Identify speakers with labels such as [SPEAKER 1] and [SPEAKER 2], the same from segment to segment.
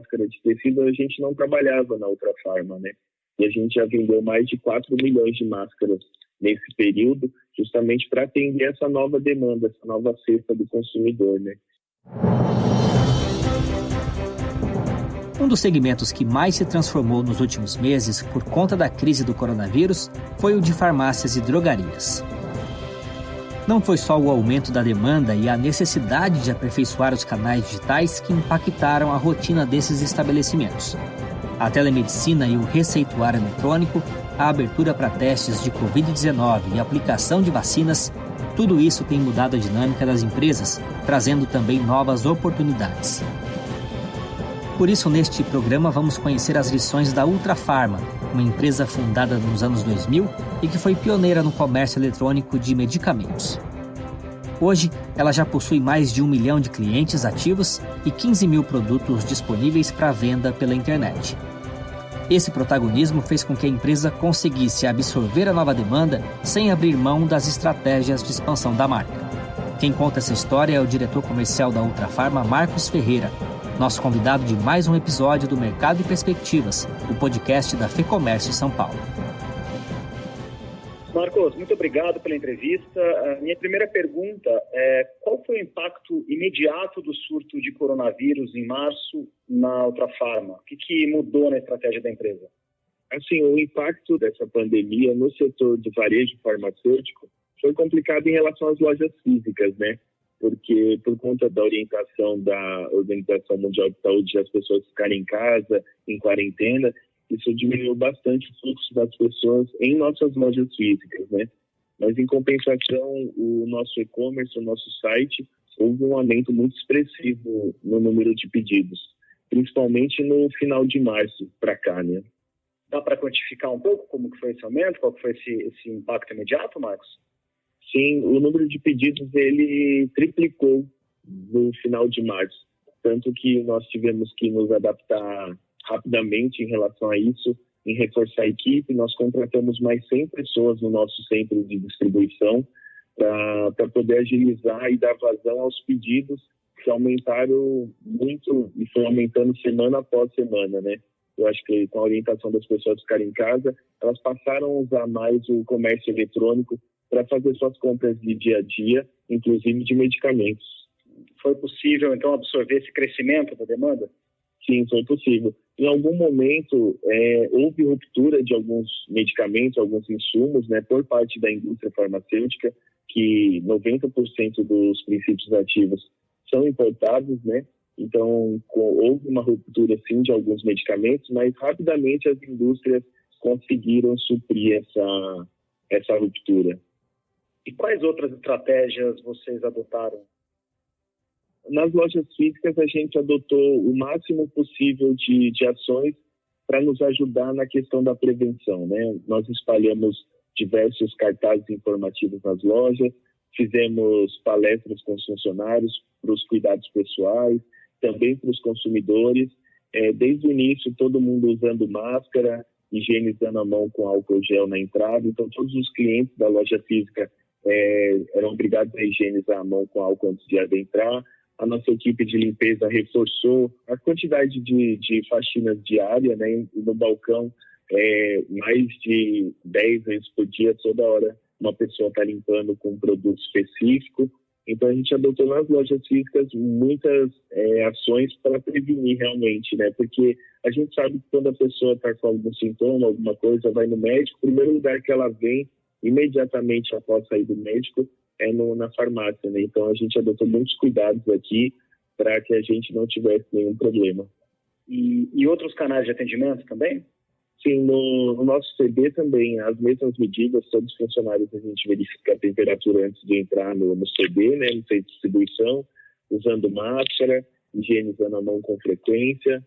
[SPEAKER 1] máscara de tecido, a gente não trabalhava na Ultrafarma, né? E a gente já vendeu mais de 4 milhões de máscaras nesse período, justamente para atender essa nova demanda, essa nova cesta do consumidor, né?
[SPEAKER 2] Um dos segmentos que mais se transformou nos últimos meses por conta da crise do coronavírus foi o de farmácias e drogarias. Não foi só o aumento da demanda e a necessidade de aperfeiçoar os canais digitais que impactaram a rotina desses estabelecimentos. A telemedicina e o receituário eletrônico, a abertura para testes de Covid-19 e a aplicação de vacinas, tudo isso tem mudado a dinâmica das empresas, trazendo também novas oportunidades. Por isso, neste programa, vamos conhecer as lições da Ultrafarma, uma empresa fundada nos anos 2000 e que foi pioneira no comércio eletrônico de medicamentos. Hoje, ela já possui mais de 1 milhão de clientes ativos e 15 mil produtos disponíveis para venda pela internet. Esse protagonismo fez com que a empresa conseguisse absorver a nova demanda sem abrir mão das estratégias de expansão da marca. Quem conta essa história é o diretor comercial da Ultrafarma, Marcos Ferreira, nosso convidado de mais um episódio do Mercado e Perspectivas, o podcast da FEComércio São Paulo.
[SPEAKER 3] Marcos, muito obrigado pela entrevista. A minha primeira pergunta é: qual foi o impacto imediato do surto de coronavírus em março na Ultrafarma? O que mudou na estratégia da empresa?
[SPEAKER 1] Assim, o impacto dessa pandemia no setor do varejo farmacêutico foi complicado em relação às lojas físicas, né? Porque por conta da orientação da Organização Mundial de Saúde de as pessoas ficarem em casa, em quarentena, isso diminuiu bastante o fluxo das pessoas em nossas lojas físicas, né? Mas, em compensação, o nosso e-commerce, o nosso site, houve um aumento muito expressivo no número de pedidos, principalmente no final de março para cá, né?
[SPEAKER 3] Dá para quantificar um pouco como que foi esse aumento? Qual que foi esse impacto imediato, Marcos?
[SPEAKER 1] Sim, o número de pedidos, ele triplicou no final de março. Tanto que nós tivemos que nos adaptar rapidamente em relação a isso, em reforçar a equipe. Nós contratamos mais 100 pessoas no nosso centro de distribuição para poder agilizar e dar vazão aos pedidos que aumentaram muito e foi aumentando semana após semana, né? Eu acho que com a orientação das pessoas ficarem em casa, elas passaram a usar mais o comércio eletrônico para fazer suas compras de dia a dia, inclusive de medicamentos.
[SPEAKER 3] Foi possível, então, absorver esse crescimento da demanda?
[SPEAKER 1] Sim, foi possível. Em algum momento, houve ruptura de alguns medicamentos, alguns insumos, né, por parte da indústria farmacêutica, que 90% dos princípios ativos são importados, né? Então, houve uma ruptura, sim, de alguns medicamentos, mas rapidamente as indústrias conseguiram suprir essa ruptura.
[SPEAKER 3] E quais outras estratégias vocês adotaram?
[SPEAKER 1] Nas lojas físicas, a gente adotou o máximo possível de ações para nos ajudar na questão da prevenção, né? Nós espalhamos diversos cartazes informativos nas lojas, fizemos palestras com os funcionários para os cuidados pessoais, também para os consumidores. Desde o início, todo mundo usando máscara, higienizando a mão com álcool gel na entrada. Então, todos os clientes da loja física eram obrigados a higienizar a mão com álcool antes de adentrar. A nossa equipe de limpeza reforçou a quantidade de faxinas diárias, né? E no balcão, mais de 10 vezes por dia, toda hora, uma pessoa está limpando com um produto específico. Então, a gente adotou nas lojas físicas muitas ações para prevenir realmente, né? Porque a gente sabe que quando a pessoa está com algum sintoma, alguma coisa, vai no médico, o primeiro lugar que ela vem, imediatamente após sair do médico, na farmácia, né? Então, a gente adotou muitos cuidados aqui para que a gente não tivesse nenhum problema.
[SPEAKER 3] E outros canais de atendimento também?
[SPEAKER 1] Sim, no nosso CB também, as mesmas medidas, todos os funcionários a gente verifica a temperatura antes de entrar no CB, né, no centro de distribuição, usando máscara, higienizando a mão com frequência,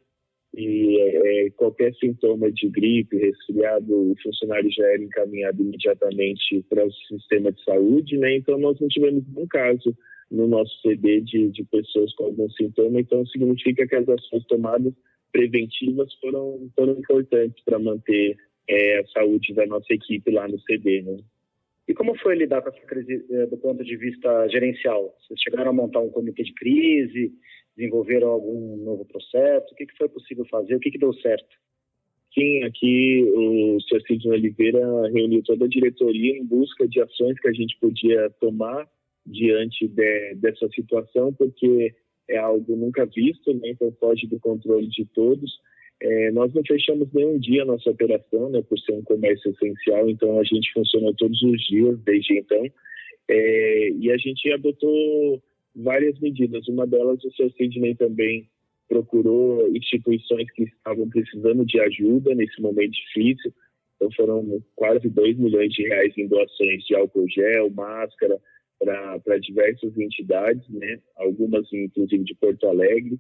[SPEAKER 1] e qualquer sintoma de gripe, resfriado, o funcionário já era encaminhado imediatamente para o sistema de saúde, né? Então nós não tivemos nenhum caso no nosso CB de pessoas com algum sintoma, então significa que as ações tomadas preventivas foram importantes para manter a saúde da nossa equipe lá no CB, né?
[SPEAKER 3] E como foi lidar com essa crise do ponto de vista gerencial? Vocês chegaram a montar um comitê de crise? Desenvolveram algum novo processo? O que foi possível fazer? O que deu certo?
[SPEAKER 1] Sim, aqui o Sr. Sidney Oliveira reuniu toda a diretoria em busca de ações que a gente podia tomar diante dessa situação, porque é algo nunca visto, né? Então foge do controle de todos. Nós não fechamos nenhum dia a nossa operação, né? Por ser um comércio essencial, então a gente funciona todos os dias desde então. E a gente adotou várias medidas. Uma delas, o Sr. Sidney também procurou instituições que estavam precisando de ajuda nesse momento difícil. Então foram quase 2 milhões de reais em doações de álcool gel, máscara, para diversas entidades, né? Algumas inclusive de Porto Alegre,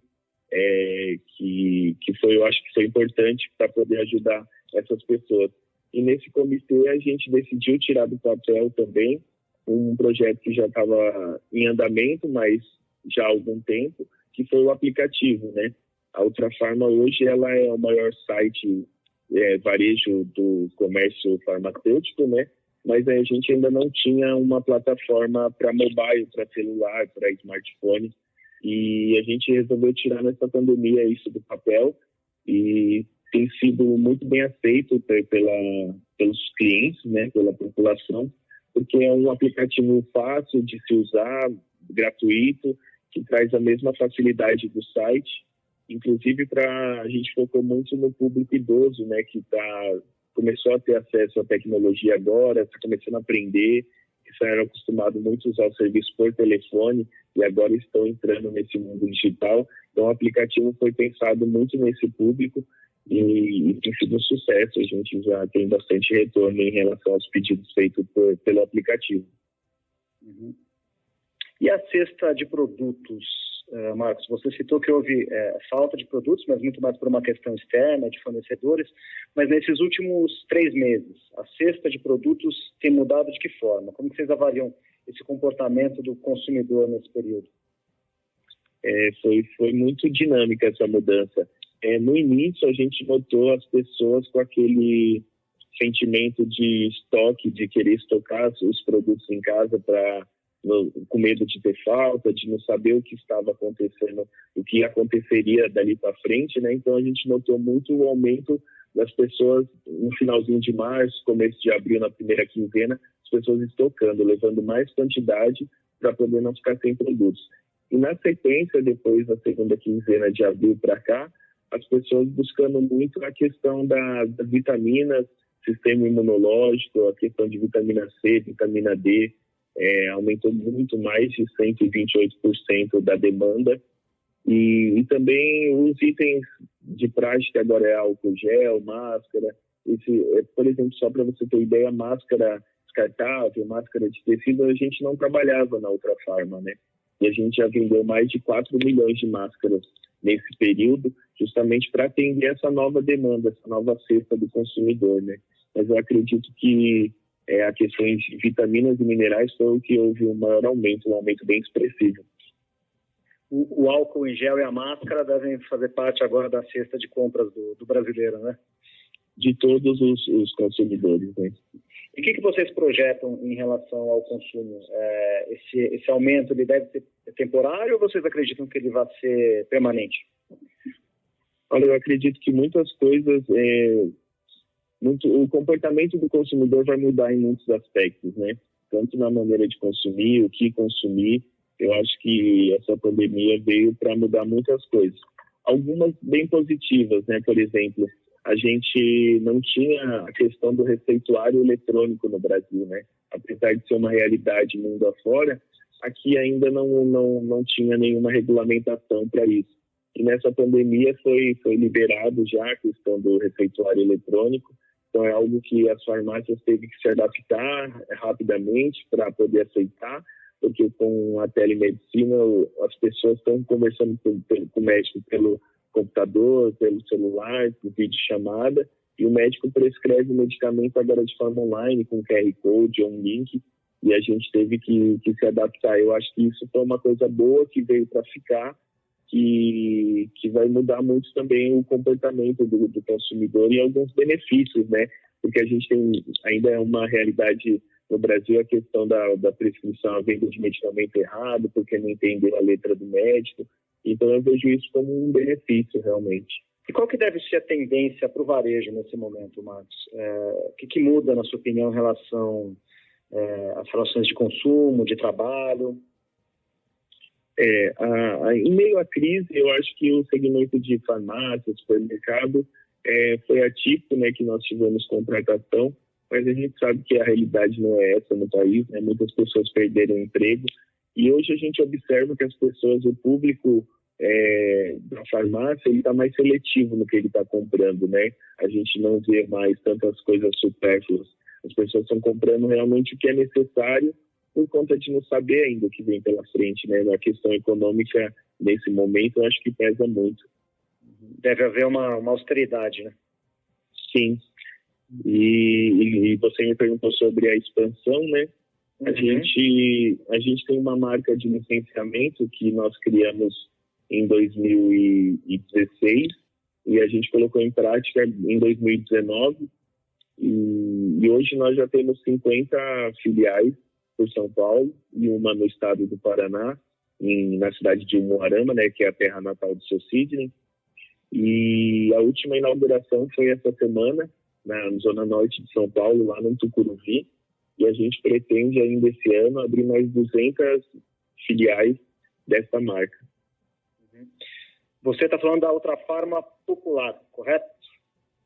[SPEAKER 1] que eu acho que foi importante para poder ajudar essas pessoas. E nesse comitê a gente decidiu tirar do papel também um projeto que já estava em andamento, mas já há algum tempo, que foi o aplicativo, né? A Ultrafarma hoje ela é o maior site varejo do comércio farmacêutico, né? Mas a gente ainda não tinha uma plataforma para mobile, para celular, para smartphone, e a gente resolveu tirar nessa pandemia isso do papel, e tem sido muito bem aceito pelos clientes, né? Pela população, porque é um aplicativo fácil de se usar, gratuito, que traz a mesma facilidade do site. Inclusive, a gente focou muito no público idoso, né, que começou a ter acesso à tecnologia agora, está começando a aprender, que eram acostumados muito a usar o serviço por telefone e agora estão entrando nesse mundo digital. Então, o aplicativo foi pensado muito nesse público e tem sido um sucesso. A gente já tem bastante retorno em relação aos pedidos feitos pelo aplicativo.
[SPEAKER 3] Uhum. E a cesta de produtos, Marcos? Você citou que houve falta de produtos, mas muito mais por uma questão externa, de fornecedores. Mas nesses últimos 3 meses, a cesta de produtos tem mudado de que forma? Como que vocês avaliam esse comportamento do consumidor nesse período?
[SPEAKER 1] Foi muito dinâmica essa mudança. No início, a gente notou as pessoas com aquele sentimento de estoque, de querer estocar os produtos em casa com medo de ter falta, de não saber o que estava acontecendo, o que aconteceria dali para frente, né? Então a gente notou muito o aumento das pessoas no finalzinho de março, começo de abril, na primeira quinzena, as pessoas estocando, levando mais quantidade para poder não ficar sem produtos. E na sequência, depois da segunda quinzena de abril para cá, as pessoas buscando muito a questão das vitaminas, sistema imunológico, a questão de vitamina C, vitamina D, aumentou muito, mais de 128% da demanda. E também os itens de prática agora é álcool gel, máscara. Por exemplo, só para você ter ideia, máscara descartável, máscara de tecido, a gente não trabalhava na Ultrafarma, né? E a gente já vendeu mais de 4 milhões de máscaras nesse período, justamente para atender essa nova demanda, essa nova cesta do consumidor, né? Mas eu acredito que a questão de vitaminas e minerais foi o que houve um maior aumento, um aumento bem expressivo.
[SPEAKER 3] O álcool em gel e a máscara devem fazer parte agora da cesta de compras do brasileiro, né?
[SPEAKER 1] De todos os consumidores, né?
[SPEAKER 3] E o que vocês projetam em relação ao consumo? Esse aumento ele deve ser temporário ou vocês acreditam que ele vai ser permanente?
[SPEAKER 1] Olha, eu acredito que muitas coisas... o comportamento do consumidor vai mudar em muitos aspectos, né? Tanto na maneira de consumir, o que consumir. Eu acho que essa pandemia veio para mudar muitas coisas. Algumas bem positivas, né? Por exemplo, a gente não tinha a questão do receituário eletrônico no Brasil, né? Apesar de ser uma realidade mundo afora, aqui ainda não tinha nenhuma regulamentação para isso. E nessa pandemia foi liberado já a questão do receituário eletrônico. Então é algo que as farmácias teve que se adaptar rapidamente para poder aceitar, porque com a telemedicina as pessoas estão conversando com o médico pelo computador, pelo celular, por videochamada, e o médico prescreve o medicamento agora de forma online, com QR Code ou um link, e a gente teve que se adaptar. Eu acho que isso foi uma coisa boa que veio para ficar, que vai mudar muito também o comportamento do consumidor e alguns benefícios, né? Porque a gente tem ainda uma realidade no Brasil, a questão da prescrição, a venda de medicamento errado, porque não entendeu a letra do médico. Então eu vejo isso como um benefício realmente.
[SPEAKER 3] E qual que deve ser a tendência para o varejo nesse momento, Marcos? O que muda, na sua opinião, em relação às relações de consumo, de trabalho?
[SPEAKER 1] Em meio à crise, eu acho que o segmento de farmácia, supermercado, foi atípico, né, que nós tivemos contratação, mas a gente sabe que a realidade não é essa no país, né? Muitas pessoas perderam o emprego, e hoje a gente observa que as pessoas, o público da farmácia, ele está mais seletivo no que ele está comprando, né? A gente não vê mais tantas coisas supérfluas. As pessoas estão comprando realmente o que é necessário por conta de não saber ainda o que vem pela frente, né? Na questão econômica, nesse momento, eu acho que pesa muito.
[SPEAKER 3] Deve haver uma austeridade, né?
[SPEAKER 1] Sim. E você me perguntou sobre a expansão, né? A gente tem uma marca de licenciamento que nós criamos em 2016 e a gente colocou em prática em 2019 e hoje nós já temos 50 filiais por São Paulo e uma no estado do Paraná, na cidade de Umuarama, né, que é a terra natal do seu Sidney. E a última inauguração foi essa semana, na zona norte de São Paulo, lá no Tucuruvi, e a gente pretende ainda esse ano abrir mais 200 filiais dessa marca.
[SPEAKER 3] Você está falando da Ultrafarma Popular, correto?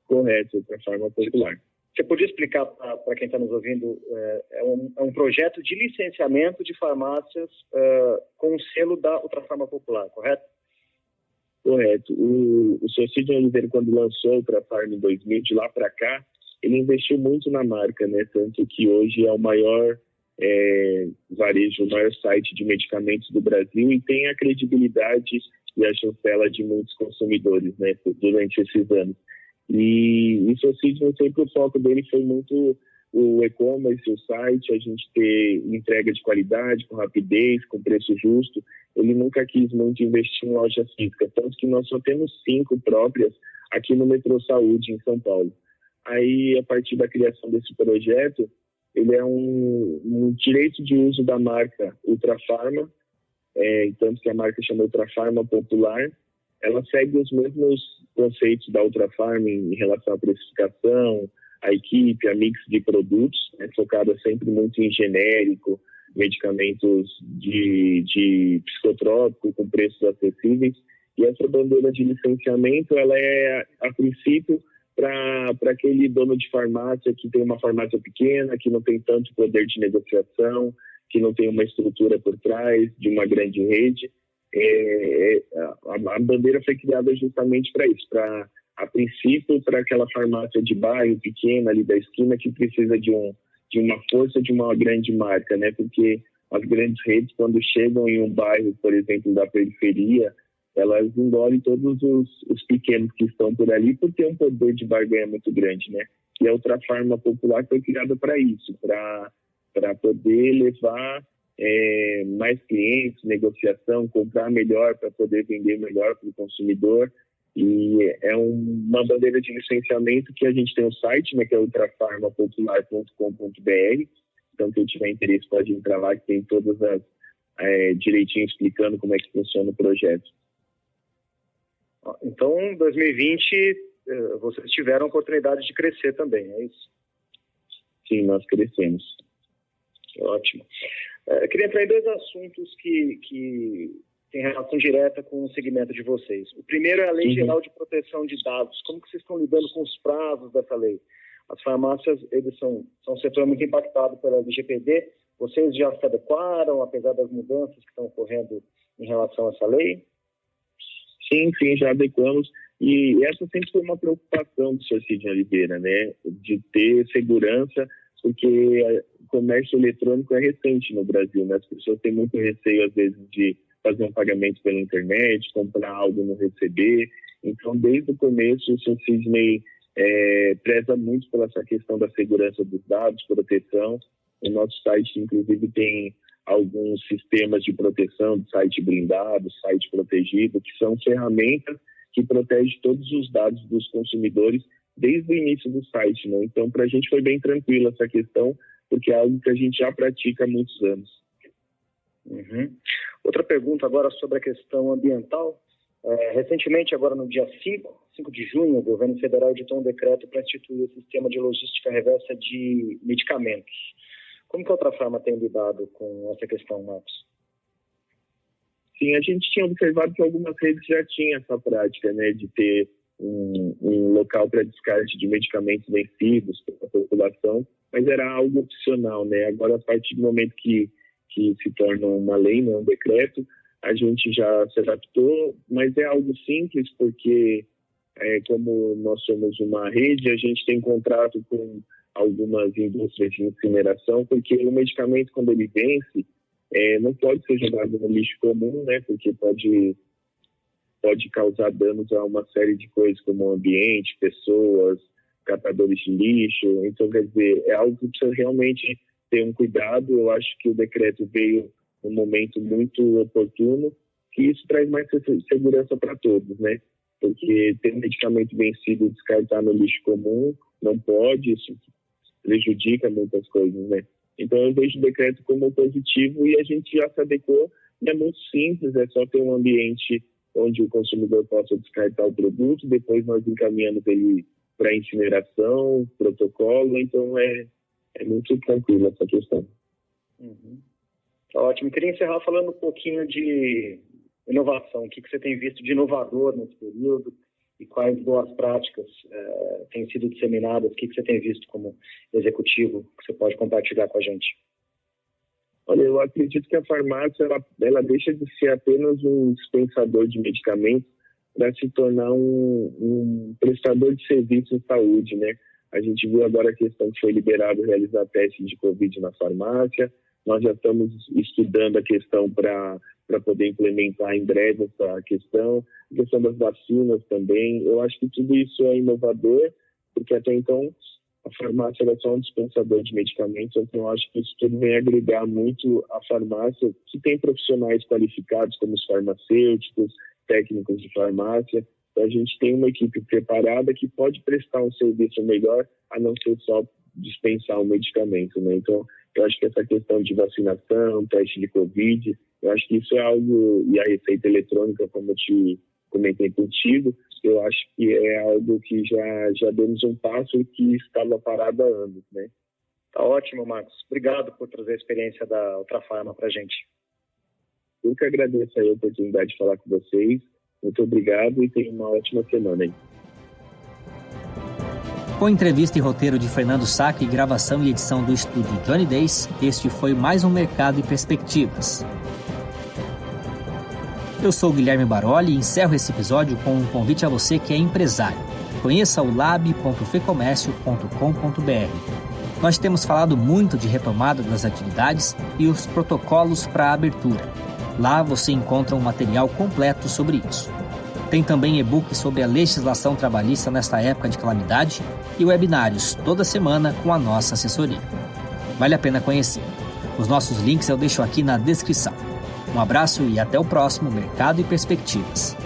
[SPEAKER 1] Correto, Ultrafarma Popular.
[SPEAKER 3] Você podia explicar para quem está nos ouvindo, é um projeto de licenciamento de farmácias com o selo da Ultrafarma Popular, correto?
[SPEAKER 1] Correto. O Sr. Sidney Oliveira, quando lançou a Ultrafarma em 2000, de lá para cá, ele investiu muito na marca, né? Tanto que hoje é o maior varejo, o maior site de medicamentos do Brasil e tem a credibilidade e a chancela de muitos consumidores, né? Durante esses anos. E o Sr. Sidney, sempre o foco dele foi muito o e-commerce, o site, a gente ter entrega de qualidade, com rapidez, com preço justo. Ele nunca quis muito investir em loja física, tanto que nós só temos 5 próprias aqui no Metrô Saúde, em São Paulo. Aí, a partir da criação desse projeto, ele é um direito de uso da marca Ultrafarma, tanto que a marca chama Ultrafarma Popular. Ela segue os mesmos conceitos da Ultrafarma em relação à precificação, a equipe, a mix de produtos, focada sempre muito em genérico, medicamentos de psicotrópico com preços acessíveis. E essa bandeira de licenciamento, ela é, a princípio, para aquele dono de farmácia que tem uma farmácia pequena, que não tem tanto poder de negociação, que não tem uma estrutura por trás de uma grande rede. A bandeira foi criada justamente para isso, a princípio, para aquela farmácia de bairro pequena ali da esquina que precisa de uma força de uma grande marca, né? Porque as grandes redes, quando chegam em um bairro, por exemplo, da periferia, elas engolem todos os pequenos que estão por ali por ter um poder de barganha muito grande, né? E a Ultrafarma Popular foi criada para isso, para poder levar mais clientes, negociação, comprar melhor para poder vender melhor para o consumidor. E é uma bandeira de licenciamento que a gente tem um site, né, que é ultrafarmapopular.com.br. Então, quem tiver interesse pode entrar lá, que tem todas as direitinho explicando como é que funciona o projeto.
[SPEAKER 3] Então, em 2020, vocês tiveram a oportunidade de crescer também, é isso?
[SPEAKER 1] Sim, nós crescemos.
[SPEAKER 3] Ótimo. Eu queria entrar em 2 assuntos que têm relação direta com o segmento de vocês. O primeiro é a Lei Geral de Proteção de Dados. Como que vocês estão lidando com os prazos dessa lei? As farmácias, eles são um setor muito impactado pela LGPD. Vocês já se adequaram, apesar das mudanças que estão ocorrendo em relação a essa lei?
[SPEAKER 1] Sim, já adequamos. E essa sempre foi uma preocupação do Sr. Sidney Oliveira, né? De ter segurança, porque o comércio eletrônico é recente no Brasil, né? As pessoas têm muito receio, às vezes, de fazer um pagamento pela internet, comprar algo e não receber. Então, desde o começo, o Sr. Sidney preza muito pela essa questão da segurança dos dados, proteção. O nosso site, inclusive, tem alguns sistemas de proteção, de site blindado, site protegido, que são ferramentas que protegem todos os dados dos consumidores desde o início do site, né? Então, para a gente foi bem tranquilo essa questão, porque é algo que a gente já pratica há muitos anos.
[SPEAKER 3] Outra pergunta agora sobre a questão ambiental. Recentemente, agora no dia 5 de junho, o governo federal editou um decreto para instituir o sistema de logística reversa de medicamentos. Como que a Ultrafarma tem lidado com essa questão, Marcos?
[SPEAKER 1] Sim, a gente tinha observado que algumas redes já tinham essa prática, né, de ter um local para descarte de medicamentos vencidos para a população, mas era algo opcional, né? Agora, a partir do momento que se torna uma lei, não um decreto, a gente já se adaptou, mas é algo simples, porque como nós somos uma rede, a gente tem contrato com algumas indústrias de incineração, porque o medicamento, quando ele vence, não pode ser jogado no lixo comum, né? Porque pode causar danos a uma série de coisas, como o ambiente, pessoas, catadores de lixo. Então, quer dizer, é algo que precisa realmente ter um cuidado. Eu acho que o decreto veio num momento muito oportuno, que isso traz mais segurança para todos, né? Porque ter um medicamento vencido e descartar no lixo comum não pode, isso prejudica muitas coisas, né? Então, eu vejo o decreto como positivo e a gente já se adequou. E é muito simples, é só ter um ambiente onde o consumidor possa descartar o produto, depois nós encaminhamos ele para incineração, protocolo, então é muito tranquilo essa questão.
[SPEAKER 3] Ótimo. Queria encerrar falando um pouquinho de inovação. O que você tem visto de inovador nesse período e quais boas práticas têm sido disseminadas? O que você tem visto como executivo que você pode compartilhar com a gente?
[SPEAKER 1] Olha, eu acredito que a farmácia ela deixa de ser apenas um dispensador de medicamentos para se tornar um prestador de serviço em saúde, né? A gente viu agora a questão que foi liberado realizar testes de Covid na farmácia. Nós já estamos estudando a questão para poder implementar em breve essa questão. A questão das vacinas também. Eu acho que tudo isso é inovador, porque até então a farmácia era só um dispensador de medicamentos, então eu acho que isso tudo vem agregar muito a farmácia, que tem profissionais qualificados como os farmacêuticos, técnicos de farmácia. Então a gente tem uma equipe preparada que pode prestar um serviço melhor, a não ser só dispensar um medicamento, né? Então eu acho que essa questão de vacinação, teste de Covid, eu acho que isso é algo, e a receita eletrônica, como eu te comentei contigo, eu acho que é algo que já demos um passo e que estava parado há anos, né?
[SPEAKER 3] Tá ótimo, Marcos. Obrigado por trazer a experiência da Ultrafarma para a gente.
[SPEAKER 1] Eu que agradeço a oportunidade de falar com vocês. Muito obrigado e tenha uma ótima semana aí.
[SPEAKER 2] Com entrevista e roteiro de Fernando Sack e gravação e edição do estúdio Johnny Days, este foi mais um Mercado e Perspectivas. Eu sou o Guilherme Baroli e encerro esse episódio com um convite a você que é empresário. Conheça o lab.fecomércio.com.br. Nós temos falado muito de retomada das atividades e os protocolos para a abertura. Lá você encontra um material completo sobre isso. Tem também e-book sobre a legislação trabalhista nesta época de calamidade e webinários toda semana com a nossa assessoria. Vale a pena conhecer. Os nossos links eu deixo aqui na descrição. Um abraço e até o próximo Mercado e Perspectivas.